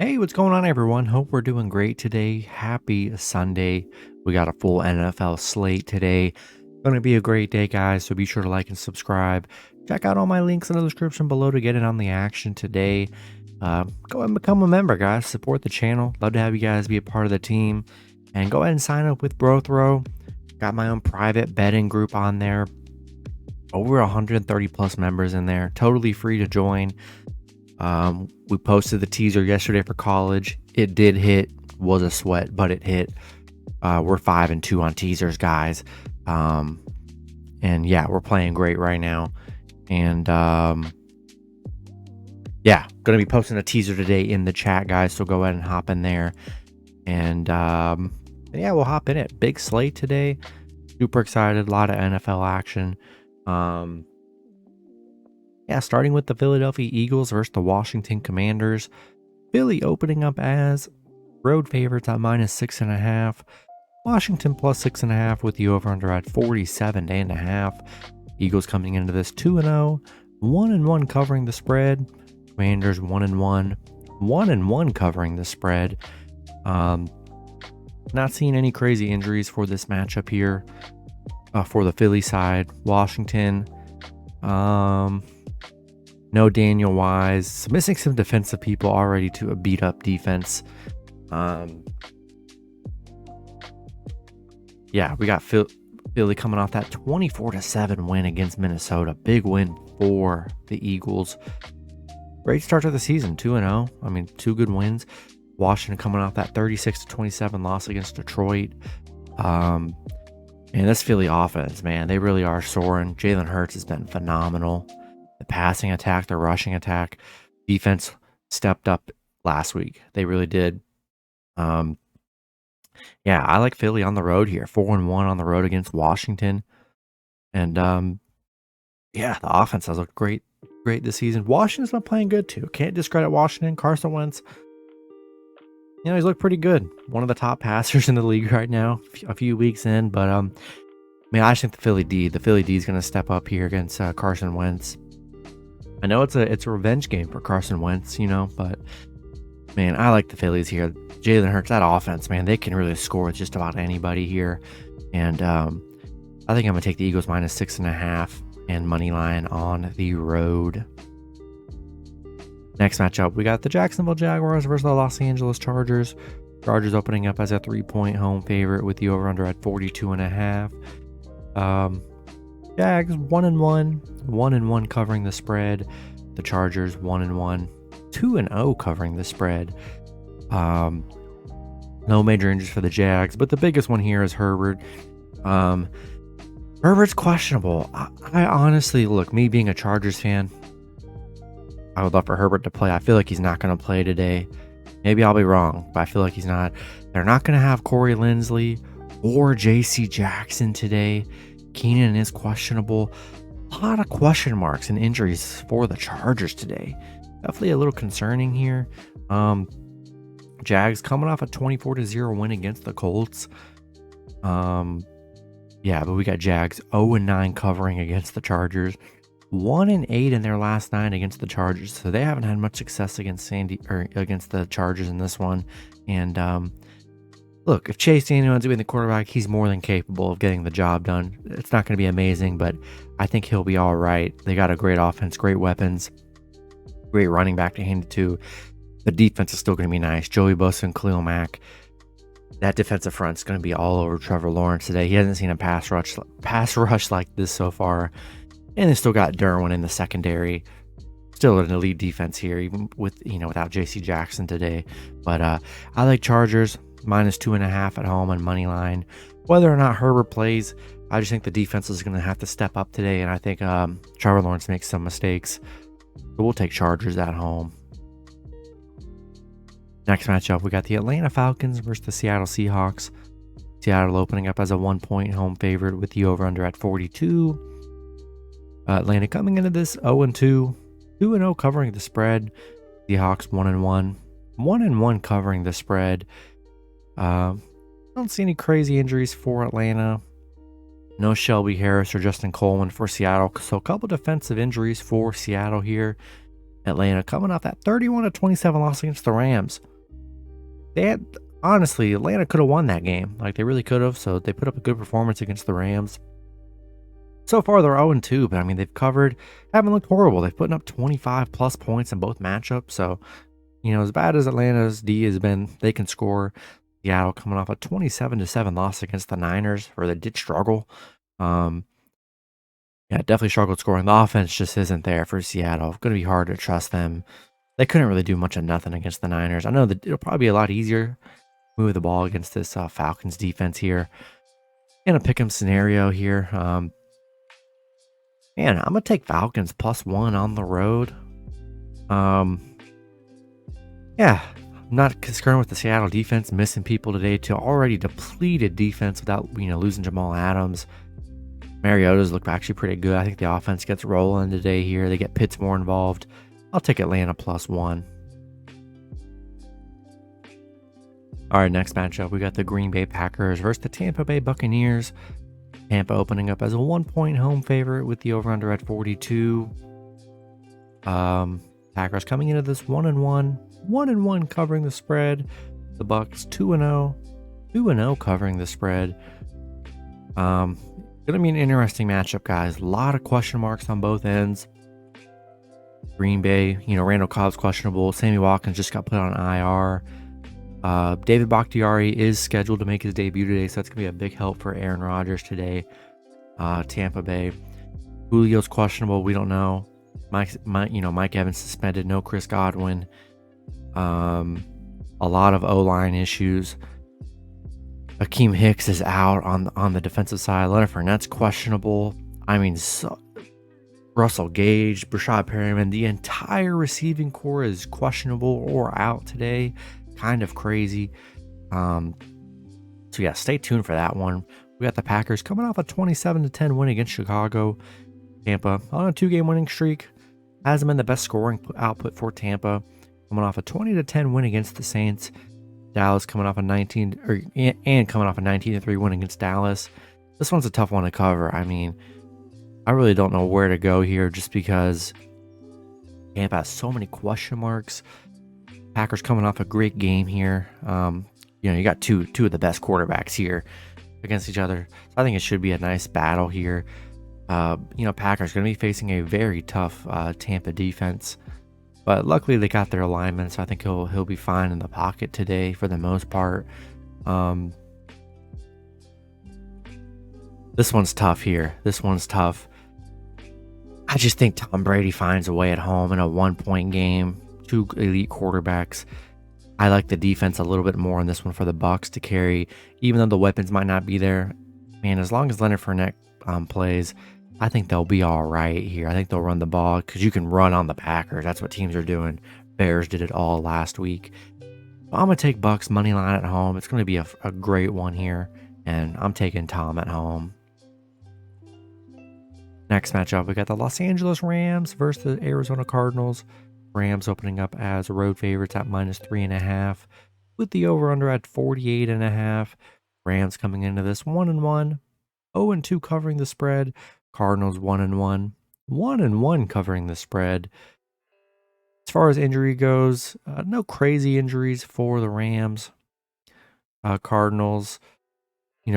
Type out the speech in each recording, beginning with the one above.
Hey, what's going on, everyone? Hope we're doing great today. Happy Sunday. We got a full NFL slate today. Going to be a great day, guys. So be sure to like and subscribe. Check out all my links in the description below to get in on the action today. Go ahead and become a member, guys. Support the channel. Love to have you guys be a part of the team. And go ahead and sign up with Brothrow. Got my own private betting group on there. Over 130 plus members in there. Totally free to join. We posted the teaser yesterday for college. It did hit, was a sweat, but it hit. We're 5-2 on teasers, guys. And yeah, we're playing great right now. And yeah, gonna be posting a teaser today in the chat, guys. So go ahead and hop in there. And yeah, we'll hop in it. Big slate today. Super excited. A lot of NFL action. Yeah, starting with the Philadelphia Eagles versus the Washington Commanders. Philly opening up as road favorites at -6.5. Washington plus 6.5 with the over/under at 47.5. Eagles coming into this 2-0, 1-1 covering the spread. Commanders 1-1, 1-1 covering the spread. Not seeing any crazy injuries for this matchup here. For the Philly side, Washington. No Daniel Wise. Missing some defensive people already to a beat up defense. Yeah, we got Philly coming off that 24-7 win against Minnesota. Big win for the Eagles. Great start to the season, 2-0. I mean, 2 good wins. Washington coming off that 36-27 loss against Detroit. And this Philly offense, man, they really are soaring. Jalen Hurts has been phenomenal. The passing attack, the rushing attack, defense stepped up last week. They really did. Yeah, I like Philly on the road here. 4-1 on the road against Washington. And yeah, the offense has looked great this season. Washington's been playing good too. Can't discredit Washington. Carson Wentz, he's looked pretty good. One of the top passers in the league right now, a few weeks in. But I just think the Philly D is going to step up here against Carson Wentz. I know it's a revenge game for Carson Wentz, but man, I like the Phillies here. Jalen Hurts, that offense, man, they can really score with just about anybody here. And I think I'm gonna take the Eagles -6.5 and money line on the road. Next matchup, we got the Jacksonville Jaguars versus the Los Angeles Chargers. Chargers opening up as a 3-point home favorite with the over/under at 42.5. Jags 1-1, 1-1 covering the spread. The Chargers 1-1, 2-0 covering the spread. No major injuries for the Jags, but the biggest one here is Herbert. Herbert's questionable. I honestly, look, me being a Chargers fan, I would love for Herbert to play. I feel like he's not going to play today. Maybe I'll be wrong, but I feel like he's not. They're not going to have Corey Linsley or J.C. Jackson today. Keenan is questionable. A lot of question marks and injuries for the Chargers today. Definitely a little concerning here. Jags coming off a 24-0 win against the Colts. Yeah, but we got Jags 0-9 covering against the Chargers. 1-8 in their last 9 against the Chargers. So they haven't had much success against against the Chargers in this one. And look, if Chase Daniel ends up being the quarterback, he's more than capable of getting the job done. It's not going to be amazing, but I think he'll be all right. They got a great offense, great weapons, great running back to hand it to. The defense is still going to be nice. Joey Bosa and Khalil Mack. That defensive front's going to be all over Trevor Lawrence today. He hasn't seen a pass rush like this so far. And they still got Derwin in the secondary. Still an elite defense here, even with without J.C. Jackson today. But I like Chargers -2.5 at home on money line. Whether or not Herbert plays, I just think the defense is going to have to step up today, and I think Trevor Lawrence makes some mistakes. So we'll take Chargers at home. Next matchup, we got the Atlanta Falcons versus the Seattle Seahawks. Seattle opening up as a 1-point home favorite with the over/under at 42. Atlanta coming into this 0-2, 2-0 covering the spread. Seahawks 1-1, 1-1 covering the spread. Don't see any crazy injuries for Atlanta. No Shelby Harris or Justin Coleman for Seattle. So a couple defensive injuries for Seattle here. Atlanta coming off that 31-27 loss against the Rams. They had, honestly, Atlanta could have won that game. Like, they really could have. So they put up a good performance against the Rams. So far, they're 0-2, but I mean, they've covered, haven't looked horrible. They've put up 25 plus points in both matchups. So, as bad as Atlanta's D has been, they can score. Seattle coming off a 27-7 loss against the Niners, where they did struggle. Yeah, definitely struggled scoring. The offense just isn't there for Seattle. Going to be hard to trust them. They couldn't really do much of nothing against the Niners. I know that it'll probably be a lot easier to move the ball against this Falcons defense here. In a pick'em scenario here. Man, I'm going to take Falcons +1 on the road. Yeah, I'm not concerned with the Seattle defense missing people today to already depleted defense without, losing Jamal Adams. Mariota's look actually pretty good. I think the offense gets rolling today here. They get Pitts more involved. I'll take Atlanta +1. All right, next matchup, we got the Green Bay Packers versus the Tampa Bay Buccaneers. Tampa opening up as a 1-point home favorite with the over-under at 42. Packers coming into this 1-1 covering the spread. The Bucs 2-0 covering the spread. Gonna be an interesting matchup, guys. A lot of question marks on both ends. Green Bay, Randall Cobb's questionable. Sammy Watkins just got put on IR. David Bakhtiari is scheduled to make his debut today, so that's gonna be a big help for Aaron Rodgers today. Tampa Bay, Julio's questionable. We don't know. Mike Evans suspended. No Chris Godwin. A lot of O-line issues. Akeem Hicks is out on the defensive side. Leonard Fournette's questionable. I mean, Russell Gage, Brashad Perriman, the entire receiving core is questionable or out today. Kind of crazy. So yeah, stay tuned for that one. We got the Packers coming off a 27-10 win against Chicago. Tampa on a 2-game winning streak. Hasn't been the best scoring output for Tampa. Coming off a 20-10 win against the Saints. Dallas coming off a 19-3 win against Dallas. This one's a tough one to cover. I mean, I really don't know where to go here just because Tampa has so many question marks. Packers coming off a great game here. You got two of the best quarterbacks here against each other. So I think it should be a nice battle here. Packers going to be facing a very tough Tampa defense. But luckily they got their alignment, so I think he'll be fine in the pocket today for the most part. This one's tough here. This one's tough. I just think Tom Brady finds a way at home in a 1-point game. 2 elite quarterbacks. I like the defense a little bit more on this one for the Bucs to carry, even though the weapons might not be there. Man, as long as Leonard Fournette plays, I think they'll be all right here. I think they'll run the ball because you can run on the Packers. That's what teams are doing. Bears did it all last week. I'm going to take Bucs money line at home. It's going to be a great one here, and I'm taking Tom at home. Next matchup, we got the Los Angeles Rams versus the Arizona Cardinals. Rams opening up as road favorites at -3.5 with the over-under at 48.5. Rams coming into this 1-1, 0-2 covering the spread. Cardinals 1-1, 1-1 covering the spread. As far as injury goes, no crazy injuries for the Rams. Cardinals,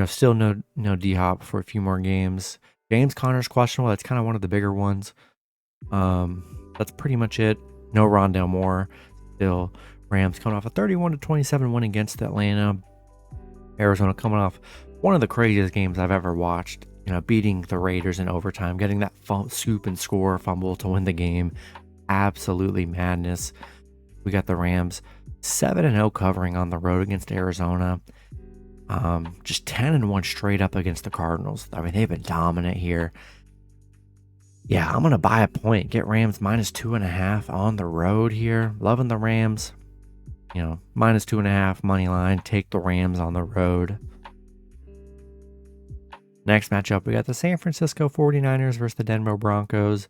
still no D-Hop for a few more games. James Conner's questionable. That's kind of one of the bigger ones. That's pretty much it. No Rondale Moore. Still, Rams coming off a 31-27 win against Atlanta. Arizona coming off one of the craziest games I've ever watched. Beating the Raiders in overtime, getting that scoop and score fumble to win the game. Absolutely madness. We got the Rams 7-0 covering on the road against Arizona. Just 10-1 straight up against the Cardinals. I mean, they've been dominant here. Yeah, I'm going to buy a point. Get Rams -2.5 on the road here. Loving the Rams. -2.5 money line. Take the Rams on the road. Next matchup, we got the San Francisco 49ers versus the Denver Broncos.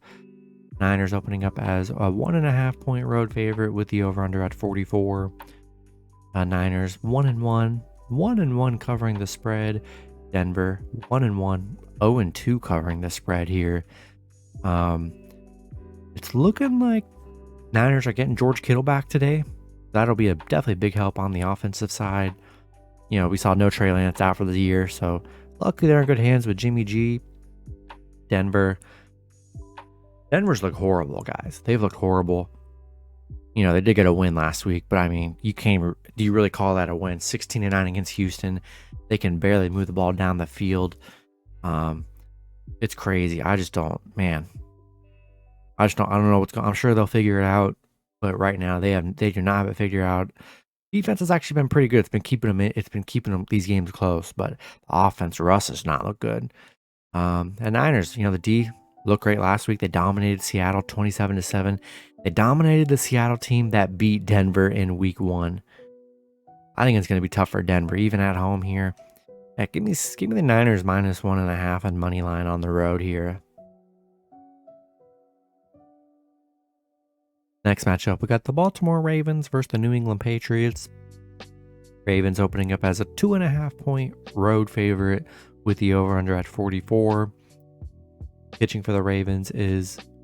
Niners opening up as a 1.5-point road favorite with the over-under at 44. Niners 1-1, 1-1 covering the spread. Denver 1-1, 0-2 covering the spread here. It's looking like Niners are getting George Kittle back today. That'll be definitely a big help on the offensive side. We saw no Trey Lance out for the year, so luckily they're in good hands with Jimmy G. Denver's looked horrible, guys. They've looked horrible. They did get a win last week, but I mean, do you really call that a win? 16-9 against Houston. They can barely move the ball down the field. It's crazy. I don't know what's going on. I'm sure they'll figure it out, but right now they do not have it figured out. Defense has actually been pretty good. It's been keeping these games close, but the offense, Russ, does not look good. And Niners, the D looked great last week. They dominated Seattle 27-7. They dominated the Seattle team that beat Denver in week 1. I think it's going to be tough for Denver, even at home here. Yeah, give me the Niners -1.5 on money line on the road here. Next matchup, we got the Baltimore Ravens versus the New England Patriots. Ravens opening up as a 2.5-point road favorite with the over-under at 44. Pitching for the Ravens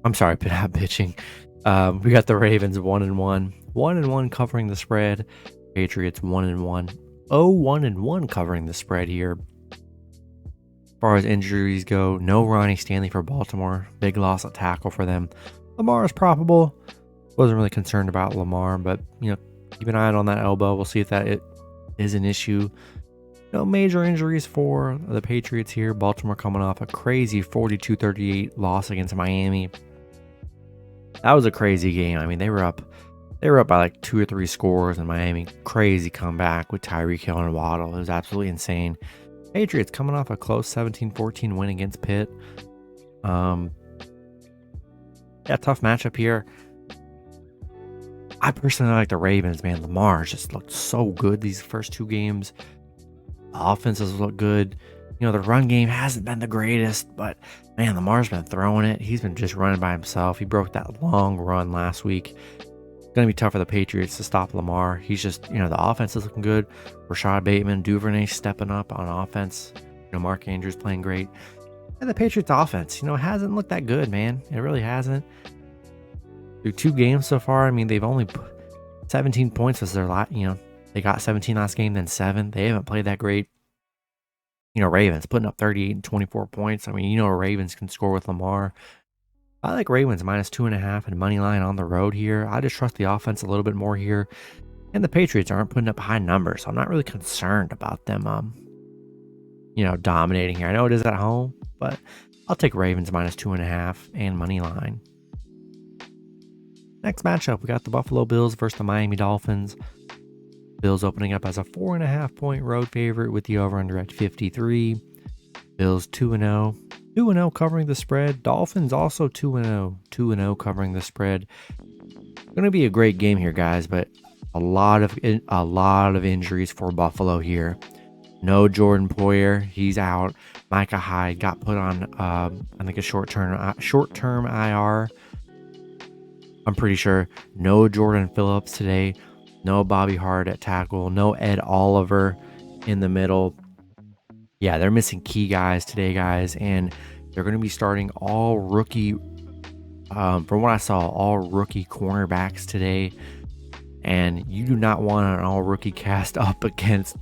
not pitching. We got the Ravens 1-1. 1-1 covering the spread. Patriots 1-1. 1-1 covering the spread here. As far as injuries go, no Ronnie Stanley for Baltimore. Big loss at tackle for them. Lamar is probable. Wasn't really concerned about Lamar, but keep an eye on that elbow. We'll see if it is an issue. No major injuries for the Patriots here. Baltimore coming off a crazy 42-38 loss against Miami. That was a crazy game. I mean, they were up by like 2 or 3 scores, and Miami crazy comeback with Tyreek Hill and Waddle. It was absolutely insane. Patriots coming off a close 17-14 win against Pitt. Tough matchup here. I personally like the Ravens, man. Lamar just looked so good these first 2 games. The offenses look good. The run game hasn't been the greatest, but man, Lamar's been throwing it. He's been just running by himself. He broke that long run last week. It's going to be tough for the Patriots to stop Lamar. He's just, the offense is looking good. Rashad Bateman, Duvernay stepping up on offense. Mark Andrews playing great. And the Patriots offense, hasn't looked that good, man. It really hasn't. Through 2 games so far, I mean, they've only put 17 points was their last, they got 17 last game, then 7. They haven't played that great. Ravens putting up 38 and 24 points. I mean, Ravens can score with Lamar. I like Ravens -2.5 and money line on the road here. I just trust the offense a little bit more here. And the Patriots aren't putting up high numbers, so I'm not really concerned about them, dominating here. I know it is at home, but I'll take Ravens -2.5 and money line. Next matchup, we got the Buffalo Bills versus the Miami Dolphins. Bills opening up as a 4.5-point road favorite with the over-under at 53. Bills 2-0. 2-0 covering the spread. Dolphins also 2-0. 2-0 covering the spread. Going to be a great game here, guys, but a lot of injuries for Buffalo here. No Jordan Poyer, he's out. Micah Hyde got put on I think a short-term IR. I'm pretty sure. No Jordan Phillips today. No Bobby Hart at tackle. No Ed Oliver in the middle. Yeah, they're missing key guys today, guys, and they're going to be starting all rookie. From what I saw, all rookie cornerbacks today, and you do not want an all rookie cast up against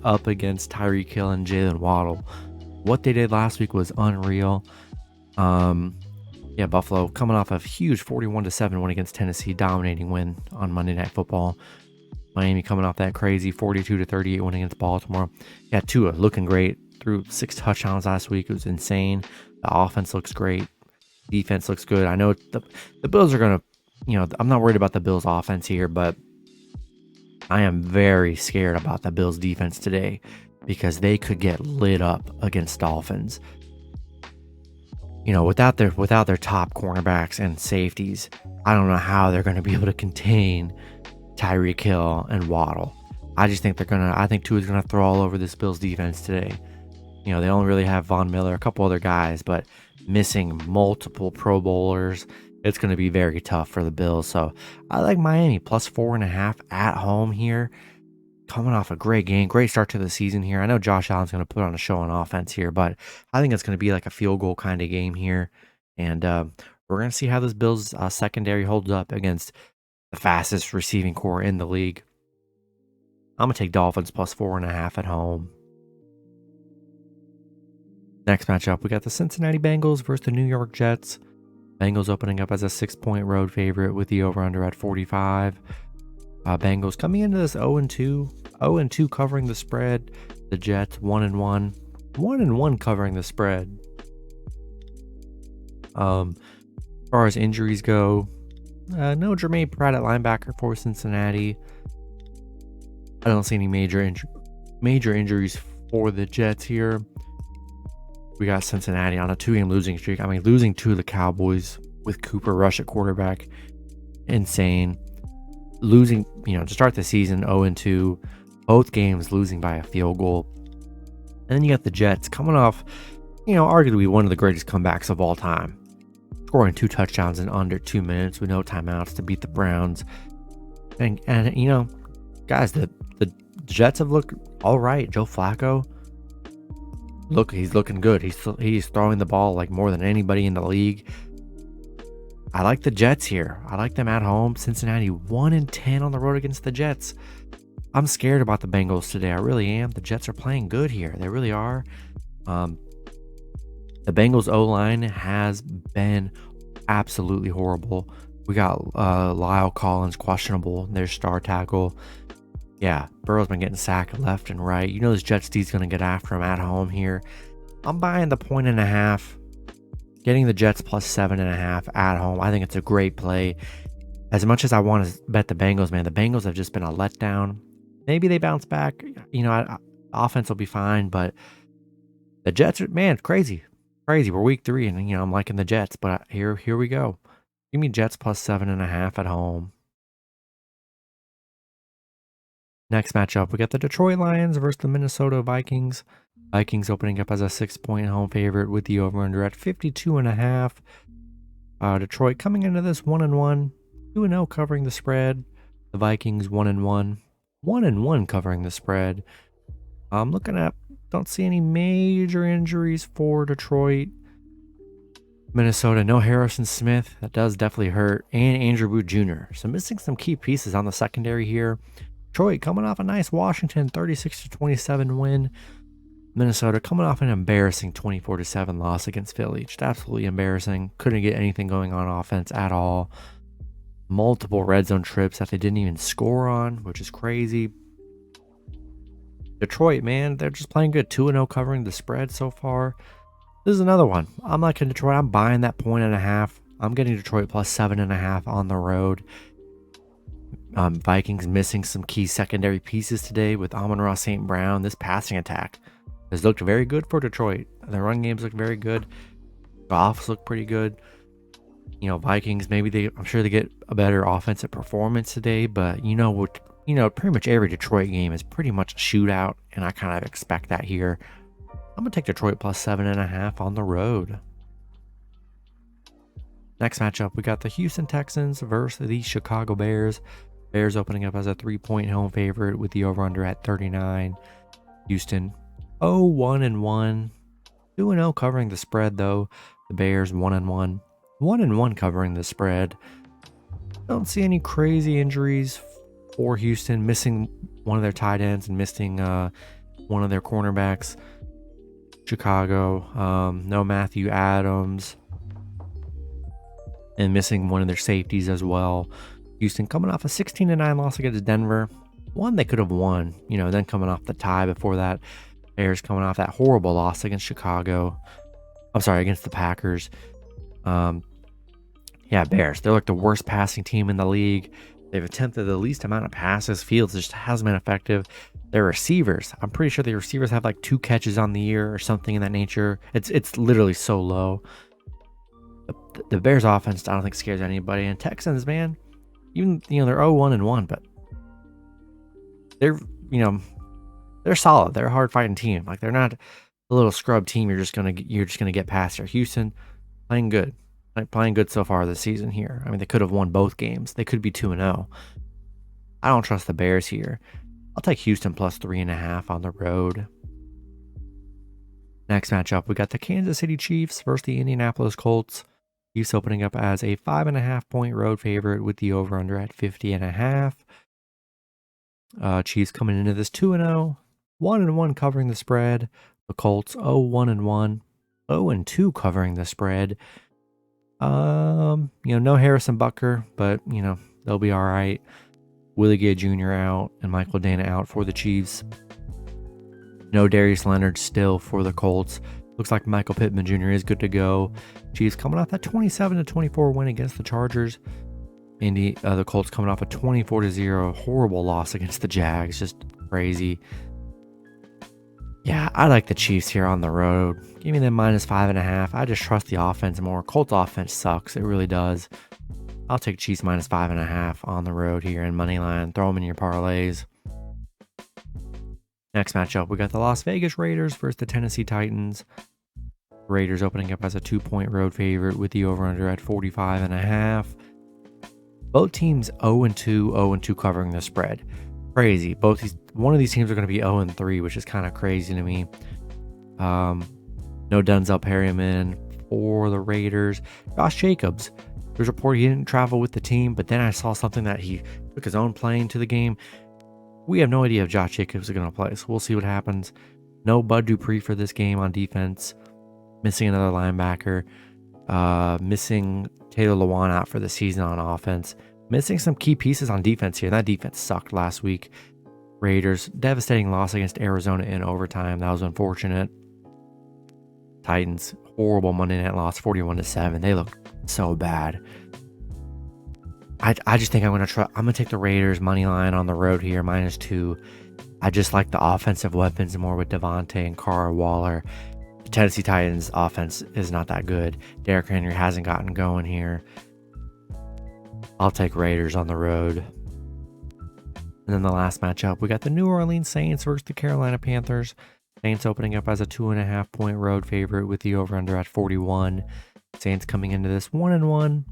Tyreek Hill and Jalen Waddle. What they did last week was unreal. Buffalo coming off a huge 41-7 win against Tennessee, dominating win on Monday Night Football. Miami coming off that crazy 42-38 win against Baltimore. Yeah, Tua looking great. Threw 6 touchdowns last week. It was insane. The offense looks great. Defense looks good. I know the Bills are going to, I'm not worried about the Bills offense here, but I am very scared about the Bills defense today because they could get lit up against Dolphins. Without their top cornerbacks and safeties, I don't know how they're going to be able to contain Tyreek Hill and Waddle. I just think I think Tua's going to throw all over this Bills defense today. They only really have Von Miller, a couple other guys, but missing multiple Pro Bowlers. It's going to be very tough for the Bills. So I like Miami +4.5 at home here. Coming off a great game, great start to the season here. I know Josh Allen's going to put on a show on offense here, but I think it's going to be like a field goal kind of game here. And we're going to see how this Bills secondary holds up against the fastest receiving core in the league. I'm going to take Dolphins plus 4.5 at home. Next matchup, we got the Cincinnati Bengals versus the New York Jets. Bengals opening up as a 6-point road favorite with the over-under at 45. Bengals coming into this 0-2, 0-2 covering the spread. The Jets 1-1, 1-1 covering the spread. As far as injuries go, no Jermaine Pratt at linebacker for Cincinnati. I don't see any major injuries for the Jets here. We got Cincinnati on a 2-game losing streak. I mean, losing to the Cowboys with Cooper Rush at quarterback, insane. Losing, to start the season 0-2, both games losing by a field goal. And then you got the Jets coming off, arguably one of the greatest comebacks of all time, scoring 2 touchdowns in under 2 minutes with no timeouts to beat the Browns. And guys, the Jets have looked all right. Joe Flacco, he's looking good. He's throwing the ball like more than anybody in the league. I like the Jets here. I like them at home. Cincinnati 1-10 on the road against the Jets. I'm scared about the Bengals today. I really am. The Jets are playing good here. They really are. The Bengals O-line has been absolutely horrible. We got Lyle Collins questionable, their star tackle. Yeah, Burrow's been getting sacked left and right. This Jets D's going to get after him at home here. I'm buying the 1.5. Getting the Jets plus 7.5 at home. I think it's a great play. As much as I want to bet the Bengals, man, the Bengals have just been a letdown. Maybe they bounce back. Offense will be fine, but the Jets are, man, crazy. We're week 3, and I'm liking the Jets, but here we go. Give me Jets plus 7.5 at home. Next matchup, we got the Detroit Lions versus the Minnesota Vikings. Vikings opening up as a 6-point home favorite with the over-under at 52.5. Detroit coming into this 1-1, 2-0 covering the spread. The Vikings 1-1, 1-1 covering the spread. I'm looking at, don't see any major injuries for Detroit. Minnesota, no Harrison Smith. That does definitely hurt. And Andrew Booth Jr. So missing some key pieces on the secondary here. Detroit coming off a nice Washington 36-27 win. Minnesota coming off an embarrassing 24-7 loss against Philly. Just absolutely embarrassing. Couldn't get anything going on offense at all. Multiple red zone trips that they didn't even score on, which is crazy. Detroit, man, they're just playing good. 2-0 covering the spread so far. This is another one. I'm liking Detroit. I'm buying that 1.5. I'm getting Detroit plus 7.5 on the road. Vikings missing some key secondary pieces today with Amon-Ra St. Brown. This passing attack has looked very good for Detroit. The run games look very good. The offense look pretty good. Vikings, I'm sure they get a better offensive performance today, but pretty much every Detroit game is pretty much a shootout, and I kind of expect that here. I'm going to take Detroit plus 7.5 on the road. Next matchup, we got the Houston Texans versus the Chicago Bears. Bears opening up as a 3-point home favorite with the over-under at 39. Houston 0-1-1, 2-0 covering the spread though. The Bears 1-1, 1-1 covering the spread. Don't see any crazy injuries for Houston, missing one of their tight ends and missing one of their cornerbacks. Chicago, no Matthew Adams, and missing one of their safeties as well. Houston coming off a 16-9 loss against Denver. One they could have won, then coming off the tie before that. Bears coming off that horrible loss against against the Packers. Bears, they're like the worst passing team in the league. They've attempted the least amount of passes. Fields just hasn't been effective. Their receivers, I'm pretty sure the receivers have like 2 catches on the year or something in that nature. It's literally so low. The Bears offense, I don't think scares anybody. And Texans, man, even they're 0-1-1, but they're solid. They're a hard fighting team. Like, they're not a little scrub team you're just gonna get past here. Houston playing good. Playing good so far this season here. I mean, they could have won both games. They could be 2-0. I don't trust the Bears here. I'll take Houston plus 3.5 on the road. Next matchup, we got the Kansas City Chiefs versus the Indianapolis Colts. Chiefs opening up as a 5.5-point road favorite with the over-under at 50.5. Chiefs coming into this 2-0, 1-1 covering the spread. The Colts 0-1-1, 0-2 covering the spread. No Harrison Butker, but they'll be all right. Willie Gay Jr. out and Michael Dana out for the Chiefs. No Darius Leonard still for the Colts. Looks like Michael Pittman Jr. is good to go. Chiefs coming off that 27-24 win against the Chargers. The Colts coming off a 24-0 horrible loss against the Jags. Just crazy. Yeah, I like the Chiefs here on the road. Give me them -5.5. I just trust the offense more. Colts offense sucks. It really does. I'll take Chiefs -5.5 on the road here in money line. Throw them in your parlays. Next matchup, we got the Las Vegas Raiders versus the Tennessee Titans. Raiders opening up as a 2-point road favorite with the over-under at 45.5. Both teams 0-2, 0-2 covering the spread. Crazy. One of these teams are going to be 0-3, which is kind of crazy to me. No Denzel Perryman for the Raiders. Josh Jacobs. There's a report he didn't travel with the team, but then I saw something that he took his own plane to the game. We have no idea if Josh Jacobs is going to play, so we'll see what happens. No Bud Dupree for this game on defense. Missing another linebacker. Missing Taylor Lewan out for the season on offense. Missing some key pieces on defense here. That defense sucked last week. Raiders, devastating loss against Arizona in overtime. That was unfortunate. Titans, horrible Monday night loss, 41-7. They look so bad. I just think I'm gonna take the Raiders money line on the road here, -2. I just like the offensive weapons more with Devontae and Carr Waller. The Tennessee Titans offense is not that good. Derrick Henry hasn't gotten going here. I'll take Raiders on the road. And then the last matchup, we got the New Orleans Saints versus the Carolina Panthers. Saints opening up as a 2.5-point road favorite with the over-under at 41. Saints coming into this 1-1,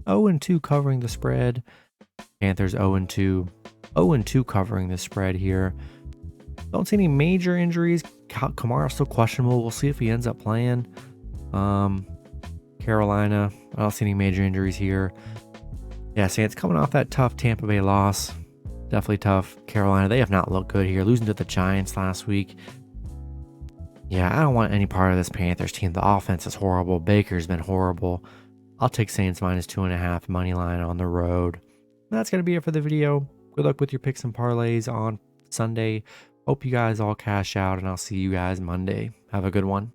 0-2 covering the spread. Panthers 0-2, 0-2 covering the spread here. Don't see any major injuries. Kamara's still questionable. We'll see if he ends up playing. Carolina, I don't see any major injuries here. Yeah, Saints coming off that tough Tampa Bay loss. Definitely tough. Carolina, they have not looked good here. Losing to the Giants last week. Yeah, I don't want any part of this Panthers team. The offense is horrible. Baker's been horrible. I'll take Saints -2.5 money line on the road. That's going to be it for the video. Good luck with your picks and parlays on Sunday. Hope you guys all cash out, and I'll see you guys Monday. Have a good one.